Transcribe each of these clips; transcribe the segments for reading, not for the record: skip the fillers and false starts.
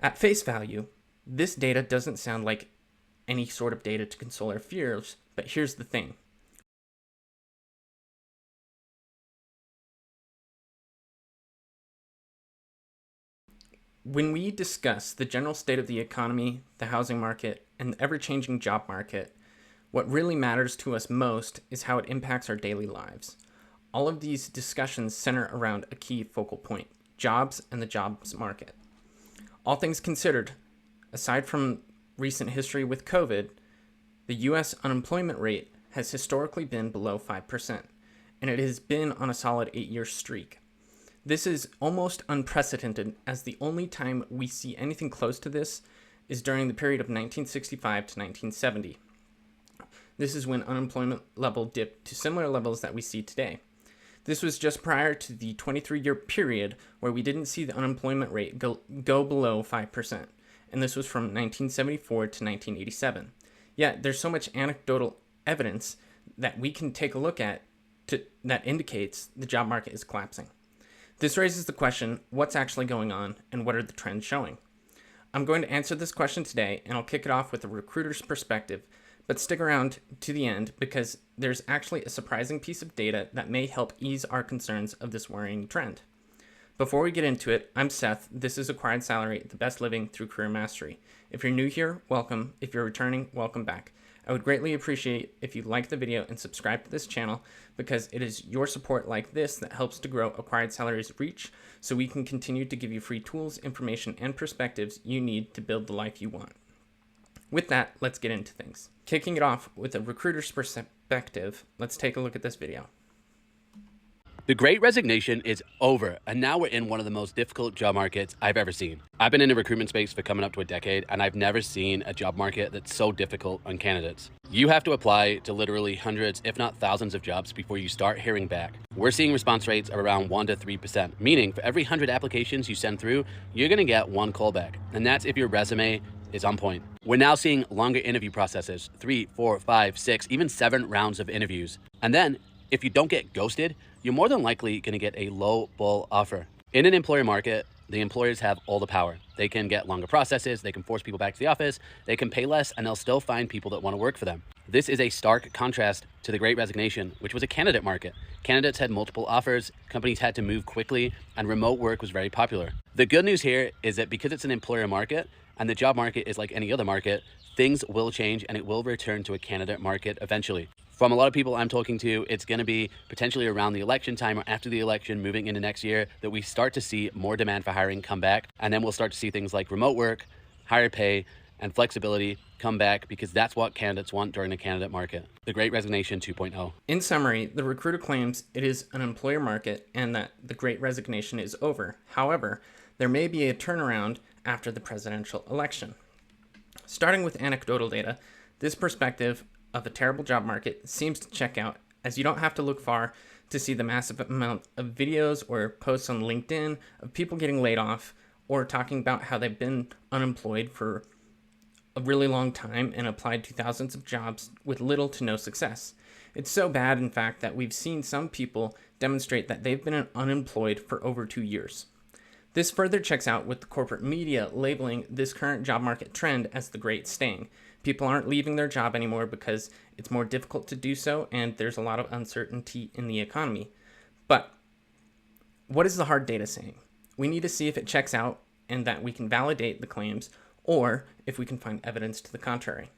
At face value, this data doesn't sound like any sort of data to console our fears, but here's the thing. When we discuss the general state of the economy, the housing market, and the ever-changing job market, what really matters to us most is how it impacts our daily lives. All of these discussions center around a key focal point: jobs and the jobs market. All things considered, aside from recent history with COVID, the US unemployment rate has historically been below 5%, and it has been on a solid 8-year streak. This is almost unprecedented, as the only time we see anything close to this is during the period of 1965 to 1970. This is when unemployment level dipped to similar levels that we see today. This was just prior to the 23-year period where we didn't see the unemployment rate go below 5%, and this was from 1974 to 1987. Yet there's so much anecdotal evidence that we can take a look at that indicates the job market is collapsing. This raises the question, what's actually going on and what are the trends showing? I'm going to answer this question today, and I'll kick it off with a recruiter's perspective, but stick around to the end because there's actually a surprising piece of data that may help ease our concerns of this worrying trend. Before we get into it, I'm Seth. This is Acquired Salary, the best living through career mastery. If you're new here, welcome. If you're returning, welcome back. I would greatly appreciate if you like the video and subscribe to this channel because it is your support like this that helps to grow Acquired Salary's reach so we can continue to give you free tools, information, and perspectives you need to build the life you want. With that, let's get into things. Kicking it off with a recruiter's perspective, let's take a look at this video. The Great Resignation is over, and now we're in one of the most difficult job markets I've ever seen. I've been in the recruitment space for coming up to a decade, and I've never seen a job market that's so difficult on candidates. You have to apply to literally hundreds, if not thousands of jobs before you start hearing back. We're seeing response rates of around 1 to 3%, meaning for every 100 applications you send through, you're gonna get 1 callback, and that's if your resume is on point. We're now seeing longer interview processes, 3, 4, 5, 6, even 7 rounds of interviews. And then, if you don't get ghosted, you're more than likely going to get a low ball offer. In an employer market, the employers have all the power. They can get longer processes, they can force people back to the office, they can pay less, and they'll still find people that want to work for them. This is a stark contrast to the Great Resignation, which was a candidate market. Candidates had multiple offers, companies had to move quickly, and remote work was very popular. The good news here is that because it's an employer market, and the job market is like any other market, things will change and it will return to a candidate market eventually. From a lot of people I'm talking to, it's going to be potentially around the election time or after the election moving into next year that we start to see more demand for hiring come back. And then we'll start to see things like remote work, higher pay, and flexibility come back because that's what candidates want during the candidate market. The Great Resignation 2.0. In summary, the recruiter claims it is an employer market and that the Great Resignation is over. However, there may be a turnaround after the presidential election. Starting with anecdotal data, this perspective of a terrible job market seems to check out, as you don't have to look far to see the massive amount of videos or posts on LinkedIn of people getting laid off or talking about how they've been unemployed for a really long time and applied to thousands of jobs with little to no success. It's so bad, in fact, that we've seen some people demonstrate that they've been unemployed for over 2 years. This further checks out with the corporate media labeling this current job market trend as the Great Staying. People aren't leaving their job anymore because it's more difficult to do so and there's a lot of uncertainty in the economy. But what is the hard data saying? We need to see if it checks out and that we can validate the claims or if we can find evidence to the contrary.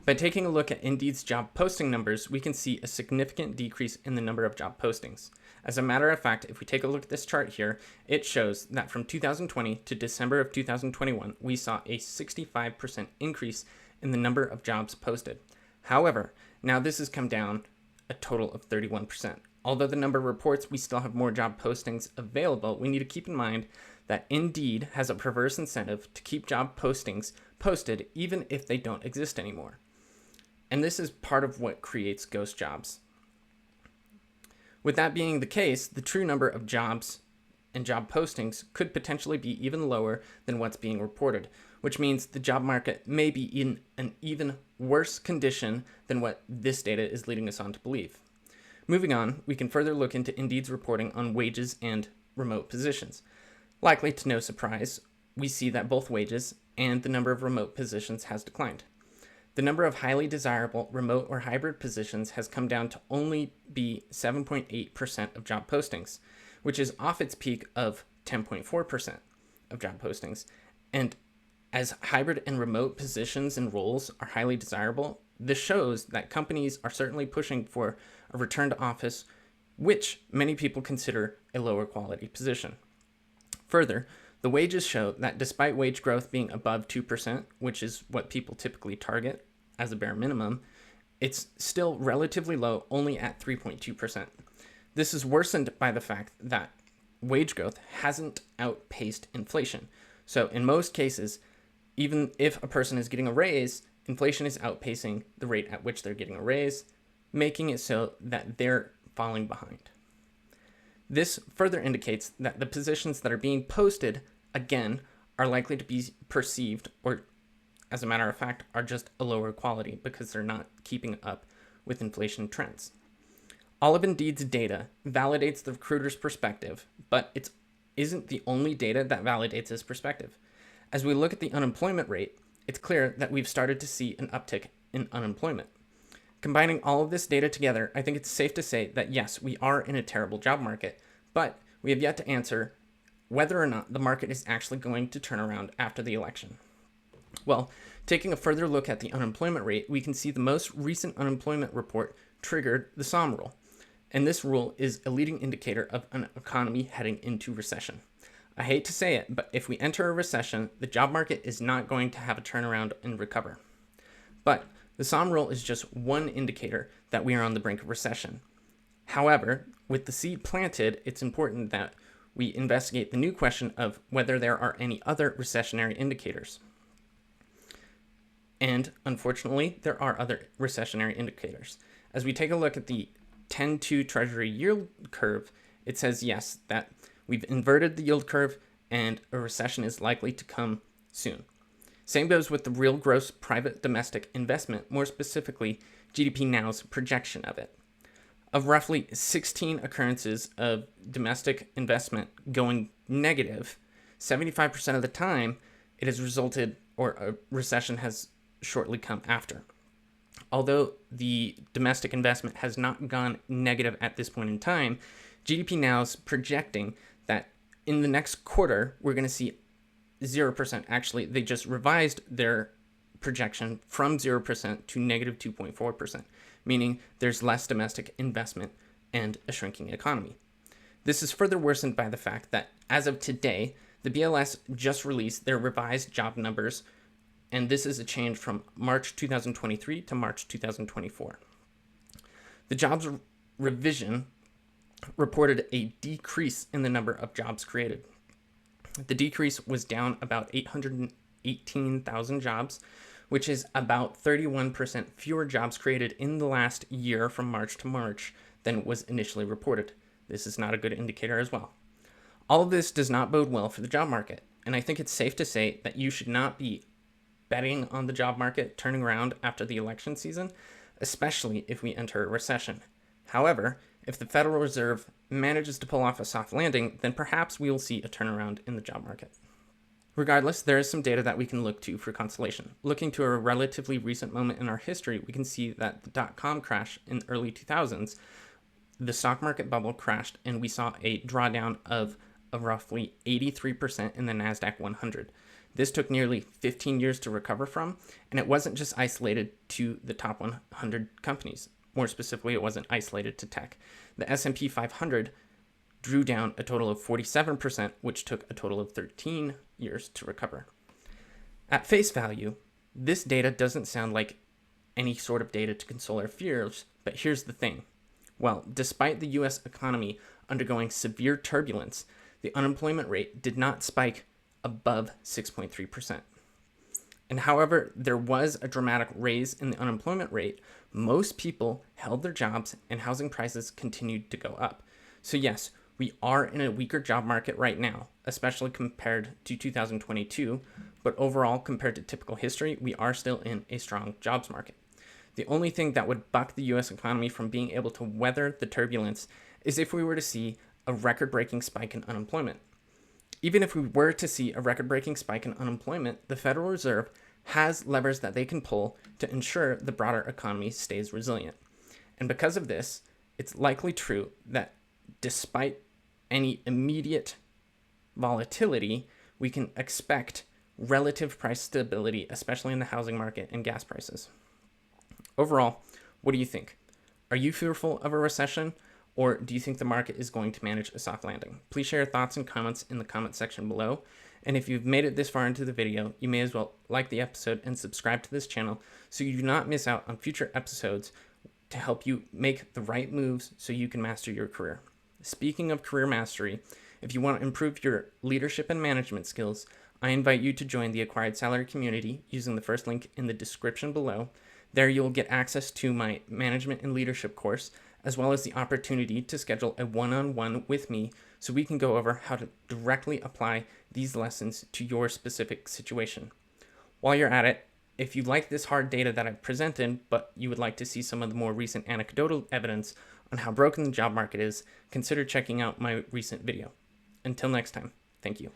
By taking a look at Indeed's job posting numbers, we can see a significant decrease in the number of job postings. As a matter of fact, if we take a look at this chart here, it shows that from 2020 to December of 2021, we saw a 65% increase in the number of jobs posted. However, now this has come down a total of 31%. Although the number reports we still have more job postings available, we need to keep in mind that Indeed has a perverse incentive to keep job postings posted even if they don't exist anymore. And this is part of what creates ghost jobs. With that being the case, the true number of jobs and job postings could potentially be even lower than what's being reported, which means the job market may be in an even worse condition than what this data is leading us on to believe. Moving on, we can further look into Indeed's reporting on wages and remote positions. Likely to no surprise, we see that both wages and the number of remote positions has declined. The number of highly desirable remote or hybrid positions has come down to only be 7.8% of job postings, which is off its peak of 10.4% of job postings. And as hybrid and remote positions and roles are highly desirable, this shows that companies are certainly pushing for a return to office, which many people consider a lower quality position. Further, the wages show that despite wage growth being above 2%, which is what people typically target as a bare minimum, it's still relatively low, only at 3.2%. This is worsened by the fact that wage growth hasn't outpaced inflation. So in most cases, even if a person is getting a raise, inflation is outpacing the rate at which they're getting a raise, making it so that they're falling behind. This further indicates that the positions that are being posted, again, are likely to be perceived, or as a matter of fact, are just a lower quality because they're not keeping up with inflation trends. All of Indeed's data validates the recruiter's perspective, but it isn't the only data that validates his perspective. As we look at the unemployment rate, it's clear that we've started to see an uptick in unemployment. Combining all of this data together, I think it's safe to say that yes, we are in a terrible job market, but we have yet to answer whether or not the market is actually going to turn around after the election. Well, taking a further look at the unemployment rate, we can see the most recent unemployment report triggered the SOM rule. And this rule is a leading indicator of an economy heading into recession. I hate to say it, but if we enter a recession, the job market is not going to have a turnaround and recover. But the SOM rule is just one indicator that we are on the brink of recession. However, with the seed planted, it's important that we investigate the new question of whether there are any other recessionary indicators. And unfortunately, there are other recessionary indicators. As we take a look at the 10-2 Treasury yield curve, it says yes, that we've inverted the yield curve and a recession is likely to come soon. Same goes with the real gross private domestic investment, more specifically GDP Now's projection of it. Of roughly 16 occurrences of domestic investment going negative, 75% of the time it has resulted, or a recession has shortly come after. Although the domestic investment has not gone negative at this point in time, GDP Now's projecting that in the next quarter, we're going to see 0%. Actually, they just revised their projection from 0% to negative 2.4%, meaning there's less domestic investment and a shrinking economy. This is further worsened by the fact that as of today, the BLS just released their revised job numbers, and this is a change from March 2023 to March 2024. The jobs revision reported a decrease in the number of jobs created. The decrease was down about 818,000 jobs, which is about 31% fewer jobs created in the last year from March to March than was initially reported. This is not a good indicator as well. All of this does not bode well for the job market, and I think it's safe to say that you should not be betting on the job market turning around after the election season, especially if we enter a recession. However, if the Federal Reserve manages to pull off a soft landing, then perhaps we will see a turnaround in the job market. Regardless, there is some data that we can look to for consolation. Looking to a relatively recent moment in our history, we can see that the dot-com crash in the early 2000s, the stock market bubble crashed, and we saw a drawdown of roughly 83% in the NASDAQ 100. This took nearly 15 years to recover from, and it wasn't just isolated to the top 100 companies. More specifically, it wasn't isolated to tech. The S&P 500 drew down a total of 47%, which took a total of 13 years to recover. At face value, this data doesn't sound like any sort of data to console our fears, but here's the thing. Well, despite the US economy undergoing severe turbulence, the unemployment rate did not spike above 6.3%. And however, there was a dramatic raise in the unemployment rate, most people held their jobs and housing prices continued to go up. So yes, we are in a weaker job market right now, especially compared to 2022, but overall, compared to typical history, we are still in a strong jobs market. The only thing that would buck the US economy from being able to weather the turbulence is if we were to see a record-breaking spike in unemployment. Even if we were to see a record-breaking spike in unemployment, the Federal Reserve has levers that they can pull to ensure the broader economy stays resilient. And because of this, it's likely true that despite any immediate volatility, we can expect relative price stability, especially in the housing market and gas prices. Overall, what do you think? Are you fearful of a recession, or do you think the market is going to manage a soft landing? Please share your thoughts and comments in the comment section below. And if you've made it this far into the video, you may as well like the episode and subscribe to this channel so you do not miss out on future episodes to help you make the right moves so you can master your career. Speaking of career mastery, if you want to improve your leadership and management skills, I invite you to join the Acquired Salary community using the first link in the description below. There you'll get access to my management and leadership course, as well as the opportunity to schedule a one-on-one with me so we can go over how to directly apply these lessons to your specific situation. While you're at it, if you like this hard data that I've presented, but you would like to see some of the more recent anecdotal evidence on how broken the job market is, consider checking out my recent video. Until next time, thank you.